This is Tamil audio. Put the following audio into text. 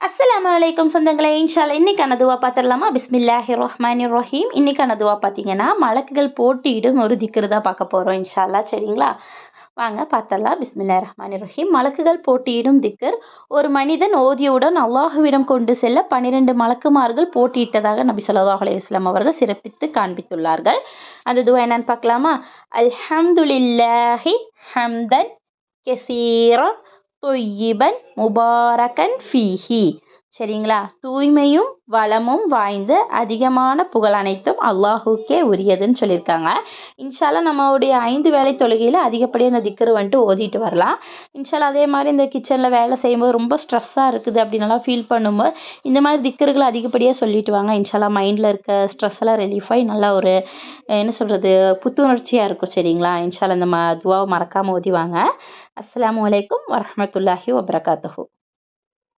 அஸ்ஸலாமு அலைக்கும் சொந்தங்களே, இன்ஷால்லா இன்னைக்கான துவா பார்த்துடலாமா? பிஸ்மில்லாஹிர் ரஹ்மானிர் ரஹீம். இன்னைக்கான துவா பார்த்தீங்கன்னா, மலக்குகள் போட்டியிடும் ஒரு திக்ர் தான் பார்க்க போகிறோம் இன்ஷால்லா. சரிங்களா? வாங்க பார்த்துடலாம். பிஸ்மில்லாஹிர் ரஹ்மானிர் ரஹீம். மலக்குகள் போட்டியிடும் திக்ர். ஒரு மனிதன் ஓதியவுடன் அல்லாஹுவிடம் கொண்டு செல்ல 12 மலக்குமார்கள் போட்டியிட்டதாக நபி ஸல்லல்லாஹு அலைஹி வஸல்லம் அவர்கள் சிறப்பித்து காண்பித்துள்ளார்கள். அந்த துவா என்னன்னு பார்க்கலாமா? அல்ஹம்துலில்லாஹி ஹம்தன் கெசீரன் தொய்யிபன் முபாரக்கன் ஃபீஹி. சரிங்களா? தூய்மையும் வளமும் வாய்ந்த அதிகமான புகழ் அனைத்தும் அல்லாஹுக்கே உரியதுன்னு சொல்லியிருக்காங்க. இன்ஷால்லா நம்மளுடைய 5 வேளை தொழுகையில் அதிகப்படியாக இந்த திக்ரு வந்துட்டு ஓதிட்டு வரலாம். இன்ஷால்லா அதே மாதிரி இந்த கிச்சனில் வேலை செய்யும்போது ரொம்ப ஸ்ட்ரெஸ்ஸாக இருக்குது அப்படின்னலாம் ஃபீல் பண்ணும்போது இந்த மாதிரி திக்ருகளை அதிகப்படியாக சொல்லிட்டு வாங்க. இன்ஷால்லா மைண்டில் இருக்க ஸ்ட்ரெஸ் எல்லாம் ரிலீஃப் ஆகி நல்லா ஒரு என்ன சொல்கிறது புத்துணர்ச்சியாக இருக்கும். சரிங்களா? இன்ஷால்லா இந்த துவாவை மறக்காமல் ஓதி வாங்க. அஸ்ஸலாமு அலைக்கும் வரஹ்மத்துல்லாஹி வபரகாத்துஹு.